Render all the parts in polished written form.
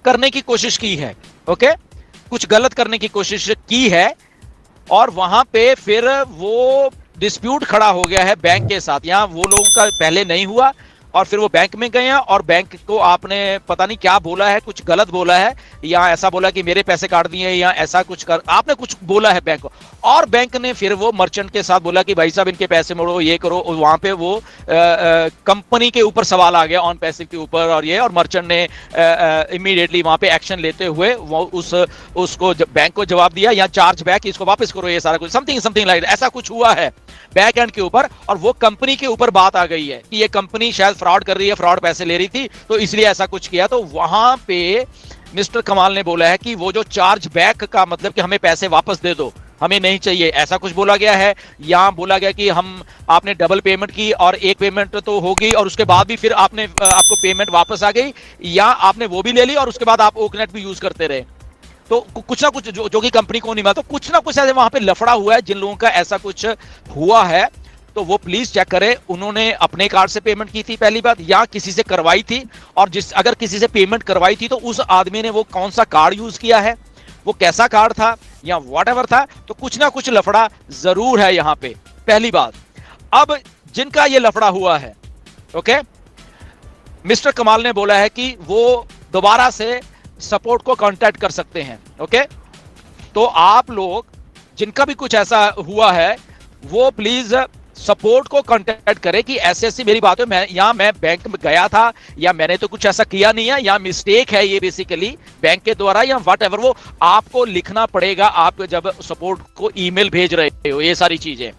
करने की कोशिश की है, ओके, कुछ गलत करने की कोशिश की है, और वहां पे फिर वो डिस्प्यूट खड़ा हो गया है बैंक के साथ। यहां वो लोगों का पहले नहीं हुआ, और फिर वो बैंक में गए हैं, और बैंक को आपने पता नहीं क्या बोला है, कुछ गलत बोला है, या ऐसा बोला कि मेरे पैसे काट दिए, या ऐसा कुछ कर आपने कुछ बोला है बैंक को, और बैंक ने फिर वो मर्चेंट के साथ बोला कि भाई साहब इनके पैसे मोड़ो, ये करो। वहां पे वो कंपनी के ऊपर सवाल आ गया, ऑन पैसे के ऊपर, और ये, और मर्चेंट ने इमीडिएटली वहां पे एक्शन लेते हुए वो उसको बैंक को जवाब दिया, या चार्ज बैक, इसको वापस करो, ये सारा कुछ समथिंग लाइक ऐसा कुछ हुआ है बैक एंड के ऊपर। और वो कंपनी के ऊपर बात आ गई है कि ये कंपनी शायद फ्रॉड कर रही है, फ्रॉड पैसे ले रही थी, तो इसलिए ऐसा कुछ किया। तो वहां पे मिस्टर कमाल ने बोला है कि वो जो चार्ज बैक का मतलब कि हमें पैसे वापस दे दो, हमें नहीं चाहिए, ऐसा कुछ बोला गया है। या बोला गया कि आपने डबल पेमेंट की, और एक पेमेंट तो होगी, और उसके बाद भी फिर आपको पेमेंट वापस आ गई, या आपने वो भी ले ली और उसके बाद आप ओकनेट भी यूज करते रहे। तो कुछ ना कुछ जो कि कंपनी को नहीं मिला, तो कुछ ना कुछ ऐसे वहां पे लफड़ा हुआ है। जिन लोगों का ऐसा कुछ हुआ है तो वो प्लीज चेक करें, उन्होंने अपने कार्ड से पेमेंट की थी पहली बात, या किसी से करवाई थी, और अगर किसी से पेमेंट करवाई थी तो उस आदमी ने वो कौन सा कार्ड यूज किया है, वो कैसा कार्ड था, या व्हाटएवर था। तो कुछ ना कुछ लफड़ा जरूर है यहां पे, पहली बात। अब जिनका ये लफड़ा हुआ है, ओके, मिस्टर कमाल ने बोला है कि वो दोबारा से सपोर्ट को कांटेक्ट कर सकते हैं, ओके। तो आप लोग जिनका भी कुछ ऐसा हुआ है वो प्लीज सपोर्ट को कांटेक्ट करें कि ऐसे ऐसी मेरी बात है, मैं बैंक में गया था, या मैंने तो कुछ ऐसा किया नहीं है, या मिस्टेक है ये बेसिकली बैंक के द्वारा, या व्हाटएवर, वो आपको लिखना पड़ेगा आप जब सपोर्ट को ईमेल भेज रहे हो, ये सारी चीजें,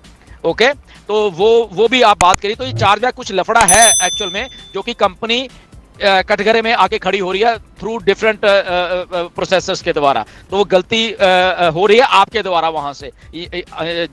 ओके। तो वो भी आप बात करिए। तो ये चार्जबैक कुछ लफड़ा है एक्चुअल में, जो कि कंपनी कटघरे में आके खड़ी हो रही है थ्रू डिफरेंट प्रोसेसर्स के द्वारा। तो वो गलती हो रही है आपके द्वारा, वहां से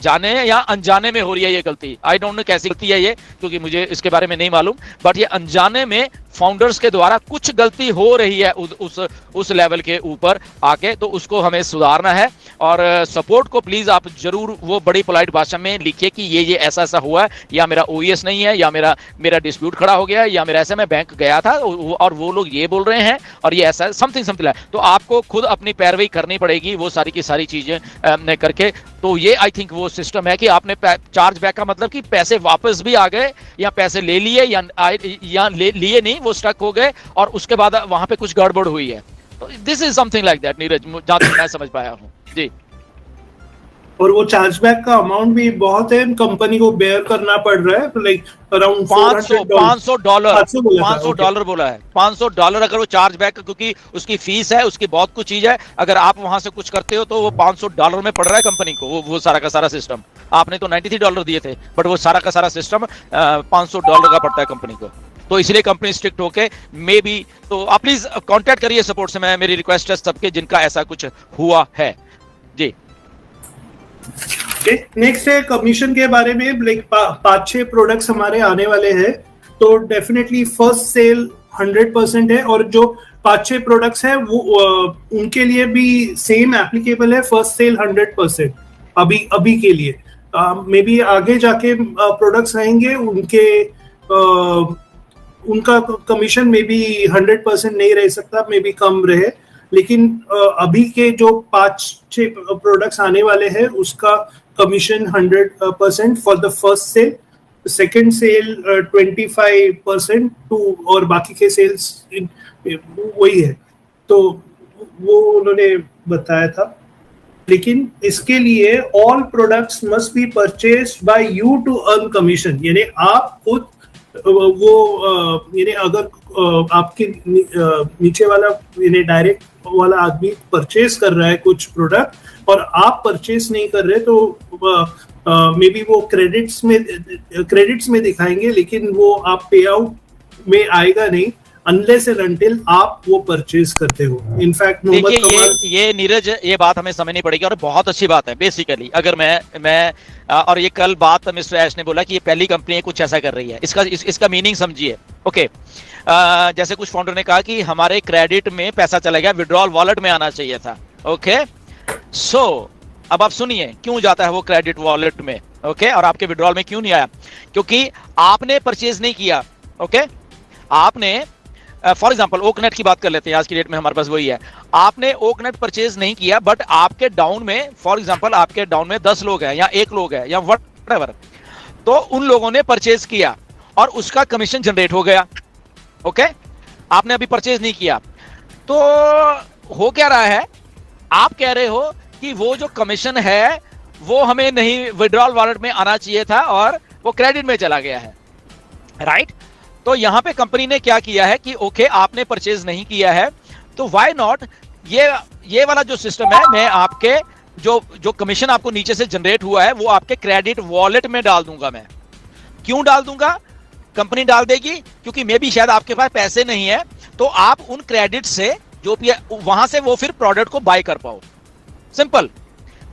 जाने या अनजाने में हो रही है ये गलती। आई डोंट नो कैसी गलती है ये, क्योंकि मुझे इसके बारे में नहीं मालूम, बट ये अनजाने में फाउंडर्स के द्वारा कुछ गलती हो रही है उस लेवल के ऊपर आके। तो उसको हमें सुधारना है, और सपोर्ट को प्लीज आप जरूर वो बड़ी पोलाइट भाषा में लिखिए कि ये ऐसा ऐसा हुआ है, या मेरा ओईएस नहीं है, या मेरा डिस्प्यूट खड़ा हो गया है, या मेरा ऐसे मैं बैंक गया था और वो लोग ये बोल रहे हैं, और ये ऐसा समथिंग तो आपको खुद अपनी पैरवी करनी पड़ेगी वो सारी की सारी चीजें करके। तो ये आई थिंक वो सिस्टम है कि आपने चार्ज बैक का मतलब कि पैसे वापस भी आ गए, या पैसे ले लिए, या लिए नहीं, वो स्टक हो गए, और उसके बाद वहां पे कुछ गड़बड़ हुई है। तो this is something like that Neeraj, जहां तक मैं समझ पाया हूं जी। और वो चार्जबैक का अमाउंट भी बहुत है, कंपनी को बेयर करना पड़ रहा है, लाइक अराउंड $500 $500 बोला है। $500 अगर वो चार्जबैक, क्योंकि उसकी फीस है, उसकी बहुत कुछ चीज है, अगर आप वहां से कुछ करते हो तो वो $500 में पड़ रहा है कंपनी को, वो सारा का सारा सिस्टम। आपने तो $93 दिए थे, बट वो सारा का सारा सिस्टम $500 का पड़ता है कंपनी को। तो इसलिए कंपनी स्ट्रिक्ट होके मे बी, तो आप प्लीज कांटेक्ट करिए सपोर्ट से, मेरी रिक्वेस्ट है सबके जिनका ऐसा कुछ हुआ है जी। नेक्स्ट है कमीशन के बारे में। लाइक 5-6 प्रोडक्ट्स हमारे आने वाले हैं, तो डेफिनेटली फर्स्ट सेल 100% है, और जो 5-6 प्रोडक्ट्स है वो उनके लिए भी सेम एप्लीकेबल है, फर्स्ट सेल 100% अभी के लिए। मे बी आगे जाके प्रोडक्ट्स आएंगे, उनका कमीशन मे बी 100% नहीं रह सकता, मे बी कम रहे, लेकिन अभी के जो 5-6 प्रोडक्ट्स आने वाले हैं उसका commission 100% for the first sale, second sale 25% और बाकी के सेल्स वही है। तो वो उन्होंने बताया था। लेकिन इसके लिए all products must be purchased by you to earn commission, यानी आप खुद यानी अगर आपके नीचे वाला यानी डायरेक्ट वाला आदमी परचेज कर रहा है कुछ प्रोडक्ट और आप परचेज नहीं कर रहे, तो मे बी वो क्रेडिट्स में दिखाएंगे, लेकिन वो आप पे आउट में आएगा नहीं अनलेस एंड अनटिल आप वो परचेज करते हो। इनफैक्ट देखिए ये नीरज, ये बात हमें समझनी पड़ेगी, और बहुत अच्छी बात है। बेसिकली अगर मैं और ये कल बात मिस्टर ऐश ने बोला कि ये पहली कंपनी है कुछ ऐसा कर रही है, इसका मीनिंग समझिए। ओके, जैसे कुछ फाउंडर ने कहा कि हमारे क्रेडिट में पैसा चला गया, विड्रॉल वॉलेट में आना चाहिए था। ओके, सो अब आप सुनिए क्यों जाता है वो क्रेडिट वॉलेट में, ओके, और आपके विड्रॉल में क्यों नहीं आया, क्योंकि आपने परचेज नहीं किया, ओके, आपने फॉर एग्जांपल ओकनेट की बात कर लेते हैं, आज की डेट में हमारे पास वही है, आपने ओकनेट परचेज नहीं किया, बट आपके डाउन में फॉर एग्जांपल आपके डाउन में 10 लोग हैं या 1 लोग है या व्हाटएवर, तो उन लोगों ने परचेज किया और उसका कमीशन जनरेट हो गया, ओके, आपने अभी परचेज नहीं किया, तो हो क्या रहा है, आप कह रहे हो कि वो जो कमीशन है वो हमें नहीं विड्रॉल वॉलेट में आना चाहिए था और वो क्रेडिट में चला गया है, राइट? तो यहां पे कंपनी ने क्या किया है कि ओके आपने परचेज नहीं किया है, तो व्हाई नॉट ये वाला जो सिस्टम है, मैं आपके जो कमीशन आपको नीचे से जनरेट हुआ है वो आपके क्रेडिट वॉलेट में डाल दूंगा। मैं क्यों डाल दूंगा, कंपनी डाल देगी क्योंकि मे भी शायद आपके पास पैसे नहीं है, तो आप उन क्रेडिट से जो भी वहां से वो फिर प्रोडक्ट को बाय कर पाओ, सिंपल।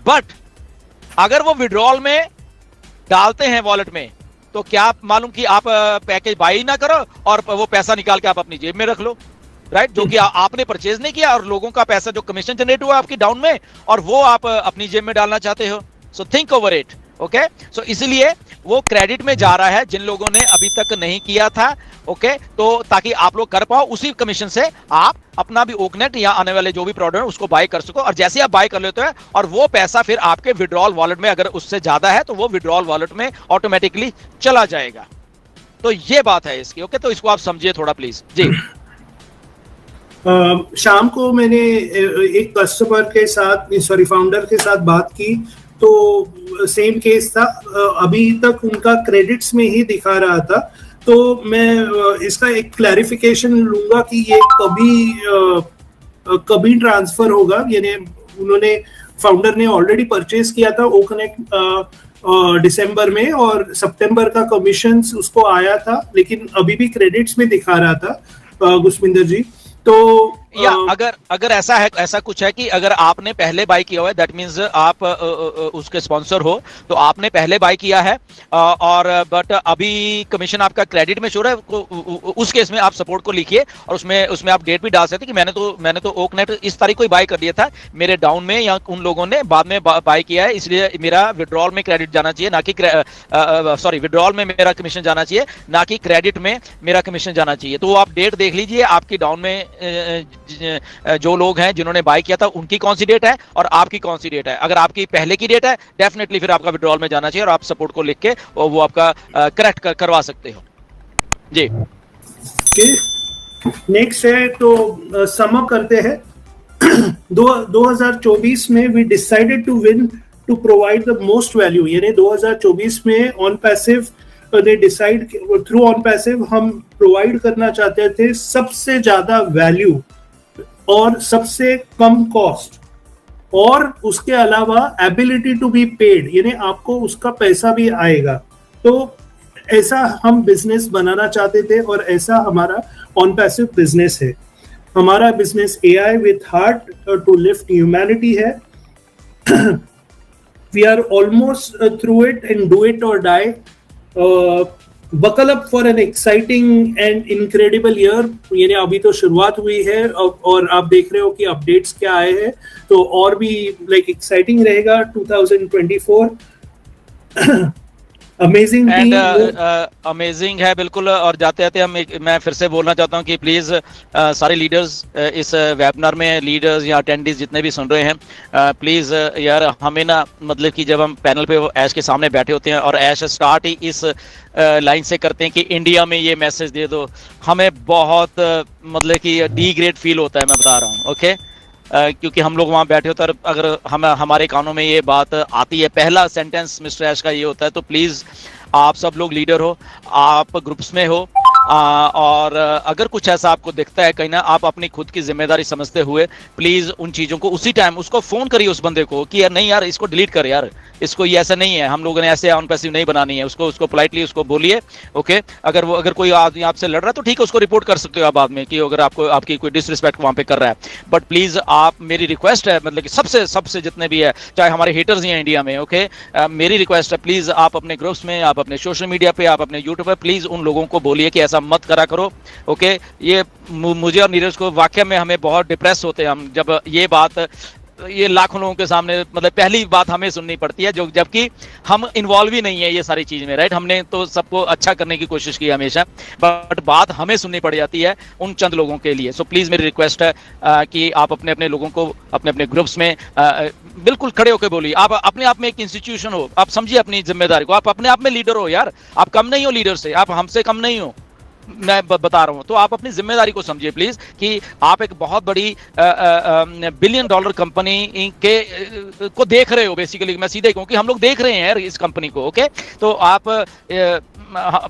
बट अगर वो विड्रॉल में डालते हैं वॉलेट में, तो क्या आप मालूम कि आप पैकेज बाय ना करो और वो पैसा निकाल के आप अपनी जेब में रख लो, राइट? जो कि आपने परचेज नहीं किया और लोगों का पैसा जो कमीशन जनरेट हुआ आपकी डाउन में, और वो आप अपनी जेब में डालना चाहते हो। So think over it, okay. So इसलिए वो क्रेडिट में जा रहा है जिन लोगों ने अभी तक नहीं किया था, ओके, तो ताकि आप लोग कर पाओ, उसी कमीशन से आप अपना भी ओकनेट या आने वाले जो भी प्रोडक्ट है उसको बाय कर सको, और जैसे आप बाय कर लेते हैं और वो पैसा फिर आपके विड्रॉल वॉलेट में, अगर उससे ज्यादा है तो वो विड्रॉल वॉलेट में ऑटोमेटिकली चला जाएगा। तो ये बात है इसकी, ओके, तो इसको आप समझिए थोड़ा प्लीज जी। शाम को मैंने एक कस्टमर के साथ, सॉरी फाउंडर के साथ बात की, तो सेम केस था, अभी तक उनका क्रेडिट्स में ही दिखा रहा था। तो मैं इसका एक क्लैरिफिकेशन लूंगा कि ये कभी ट्रांसफर होगा, यानी उन्होंने फाउंडर ने ऑलरेडी परचेज किया था ओकनेट दिसंबर में, और सितंबर का कमीशन उसको आया था, लेकिन अभी भी क्रेडिट्स में दिखा रहा था गुस्मिंदर जी। तो या अगर ऐसा है, ऐसा कुछ है कि अगर आपने पहले बाय किया हुआ है, दैट मींस आप उसके स्पॉन्सर हो, तो आपने पहले बाय किया है और बट अभी कमीशन आपका क्रेडिट में शो रहा है, उस केस में आप सपोर्ट को लिखिए और उसमें आप डेट भी डाल सकते हैं कि मैंने तो ओकनेट इस तारीख को ही बाय कर दिया था, मेरे डाउन में या उन लोगों ने बाद में बाय किया है, इसलिए मेरा विड्रॉल में क्रेडिट जाना चाहिए, ना कि सॉरी विड्रॉल में मेरा कमीशन जाना चाहिए, ना कि क्रेडिट में मेरा कमीशन जाना चाहिए। तो आप डेट देख लीजिए, आपकी डाउन में जो लोग हैं जिन्होंने बाय किया था उनकी कौन सी डेट है और आपकी कौन सी डेट है। अगर आपकी पहले की डेट है, डेफिनेटली फिर आपका विड्रॉल में जाना चाहिए और आप सपोर्ट को लिख के वो आपका करेक्ट करवा सकते हो जी। नेक्स्ट है, तो सम अप करते हैं। 2024 में we decided to win to provide the most value, यानी 2024 में ऑन पैसिव ने डिसाइड थ्रू ऑन पैसिव हम प्रोवाइड करना चाहते थे सबसे ज्यादा वैल्यू और सबसे कम कॉस्ट, और उसके अलावा एबिलिटी टू बी पेड, यानी आपको उसका पैसा भी आएगा। तो ऐसा हम बिजनेस बनाना चाहते थे और ऐसा हमारा ऑन पैसिव बिजनेस है। हमारा business AI with heart to lift humanity है। We are almost through it and do it और die. Buckle up for an exciting and incredible year, यानी अभी तो शुरुआत हुई है और आप देख रहे हो कि अपडेट्स क्या आए हैं, तो और भी लाइक एक्साइटिंग रहेगा 2024। अमेजिंग एंड अमेजिंग है बिल्कुल। और जाते जाते मैं फिर से बोलना चाहता हूं कि प्लीज सारे लीडर्स इस वेबिनार में, लीडर्स या अटेंडीज जितने भी सुन रहे हैं, प्लीज यार हमें ना, मतलब कि जब हम पैनल पे ऐश के सामने बैठे होते हैं और ऐश स्टार्ट ही इस लाइन से करते हैं कि इंडिया में ये मैसेज दे दो, हमें बहुत मतलब कि डी ग्रेड फील होता है, मैं बता रहा हूँ, ओके। क्योंकि हम लोग वहां बैठे होते हैं, अगर हमारे कानों में ये बात आती है, पहला सेंटेंस मिस्टर ऐश का ये होता है, तो प्लीज आप सब लोग लीडर हो, आप ग्रुप्स में हो, और अगर कुछ ऐसा आपको दिखता है कहीं ना, आप अपनी खुद की जिम्मेदारी समझते हुए प्लीज उन चीजों को उसी टाइम उसको फोन करिए उस बंदे को कि यार नहीं यार इसको डिलीट कर यार, इसको ये ऐसा नहीं है, हम लोगों ने ऐसे ऑन पैसिव नहीं बनानी है, उसको पोलाइटली उसको बोलिए, ओके। अगर कोई आदमी आपसे लड़ रहा है तो ठीक है, उसको रिपोर्ट कर सकते हो आप बाद में कि अगर आपकी कोई डिसरिस्पेक्ट वहां पे कर रहा है। बट प्लीज आप, मेरी रिक्वेस्ट है, मतलब कि सबसे जितने भी है, चाहे हमारे हेटर्स ही हैं इंडिया में, ओके, मेरी रिक्वेस्ट है, प्लीज आप अपने ग्रुप्स में, आप अपने सोशल मीडिया पे, आप अपने यूट्यूब पे प्लीज उन लोगों को बोलिए कि ऐसा मत करा करो, ओके। ये मुझे और नीरज को वाकई में हमें बहुत डिप्रेस होते हैं हम जब ये बात ये लाखों लोगों के सामने मतलब पहली बात हमें सुननी पड़ती है, जो जबकि हम इन्वॉल्व ही नहीं है ये सारी चीज में, राइट। हमने तो सबको अच्छा करने की कोशिश की हमेशा, बट बात हमें सुननी पड़ जाती है उन चंद लोगों के लिए। सो प्लीज मेरी रिक्वेस्ट है कि आप अपने अपने लोगों को अपने अपने ग्रुप्स में बिल्कुल खड़े होकर बोलिए। आप अपने आप में एक इंस्टीट्यूशन हो, आप समझिए अपनी जिम्मेदारी को, आप अपने आप में लीडर हो यार, आप कम नहीं हो लीडर से, आप हमसे कम नहीं हो, मैं बता रहा हूं। तो आप अपनी जिम्मेदारी को समझिए प्लीज, कि आप एक बहुत बड़ी बिलियन डॉलर कंपनी के को देख रहे हो बेसिकली। मैं सीधे कहूं कि हम लोग देख रहे हैं यार इस कंपनी को, ओके। तो आप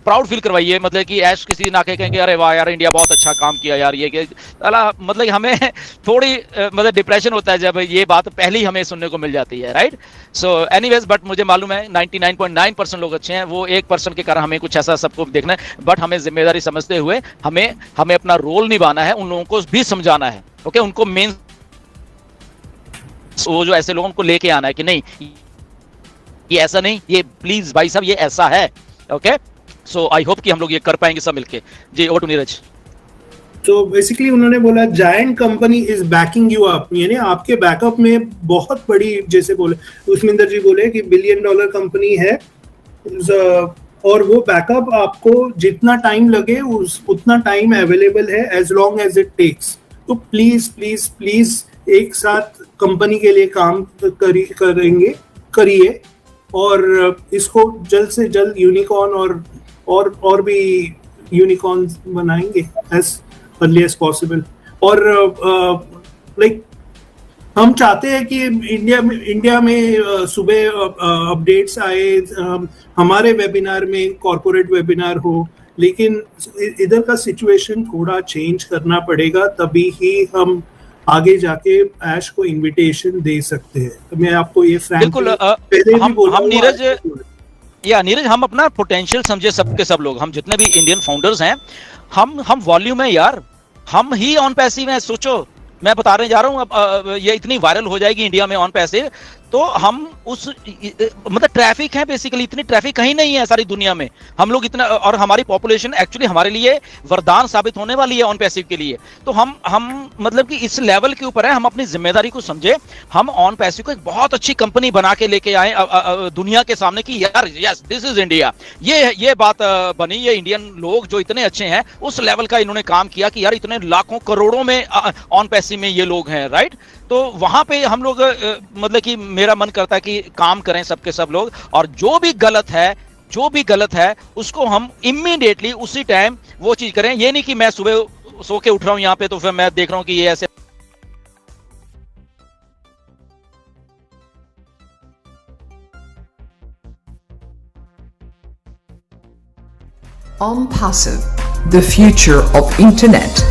प्राउड फील करवाइए, मतलब कि ऐश किसी ना कहेंगे अरे वाह यार इंडिया बहुत अच्छा काम किया यार, ये मतलब हमें थोड़ी मतलब डिप्रेशन होता है जब ये बात पहली हमें सुनने को मिल जाती है, राइट। सो एनीवेज, बट मुझे मालूम है 99.9% लोग अच्छे हैं, वो 1% के कारण हमें कुछ ऐसा सबको देखना है, बट हमें जिम्मेदारी समझते हुए हमें अपना रोल निभाना है, उन लोगों को भी समझाना है, ओके। उनको मेन वो जो ऐसे लोगों को लेके आना है कि नहीं ये ऐसा नहीं, ये प्लीज भाई साहब ये ऐसा है, ओके। सो आई होप कि हम लोग ये कर पाएंगे सब मिलके। जी ओवर टू नीरज। तो बेसिकली उन्होंने बोला giant company is backing you up, यानी आपके बैकअप में बहुत बड़ी, जैसे बोले उस्मिंदर जी बोले कि $1 बिलियन कंपनी है, और वो बैकअप आपको जितना टाइम लगे उतना टाइम अवेलेबल है, as long as it takes. तो प्लीज प्लीज प्लीज एक साथ कंपनी के लिए काम करिए और इसको जल्द से जल्द यूनिकॉर्न और भी यूनिकॉर्न बनाएंगे एज अर्ली एज पॉसिबल। और लाइक हम चाहते हैं कि इंडिया में सुबह अपडेट्स आए, हमारे वेबिनार में कॉर्पोरेट वेबिनार हो, लेकिन इधर का सिचुएशन थोड़ा चेंज करना पड़ेगा, तभी ही हम आगे जाके ऐश को इनविटेशन दे सकते हैं। तो मैं आपको ये बिल्कुल नीरज हम अपना पोटेंशियल समझे सबके सब लोग, हम जितने भी इंडियन फाउंडर्स हैं, हम वॉल्यूम है यार, हम ही ऑन पैसिव हैं। सोचो मैं बता रहे जा रहा हूं, अब ये इतनी वायरल हो जाएगी इंडिया में ऑन पैसिव, तो हम उस मतलब ट्रैफिक है बेसिकली, इतनी ट्रैफिक कहीं नहीं है सारी दुनिया में, हम लोग इतना, और हमारी पॉपुलेशन एक्चुअली हमारे लिए वरदान साबित होने वाली है ऑन पैसिव के लिए। तो हम मतलब कि इस लेवल के ऊपर है, हम अपनी जिम्मेदारी को समझे, हम ऑन पैसिव को एक बहुत अच्छी कंपनी बना के लेके आए दुनिया के सामने कि यार यस दिस इज इंडिया। ये बात बनी, ये इंडियन लोग जो इतने अच्छे हैं उस लेवल का इन्होंने काम किया कि यार इतने लाखों करोड़ों में ऑन पैसिव में ये लोग हैं, राइट। तो वहां पे हम लोग मतलब कि मेरा मन करता है कि काम करें सबके सब लोग, और जो भी गलत है उसको हम इमीडिएटली उसी टाइम वो चीज करें। ये नहीं कि मैं सुबह सो के उठ रहा हूं यहाँ पे तो फिर मैं देख रहा हूं कि ये ऐसे। OnPassive, the future of internet.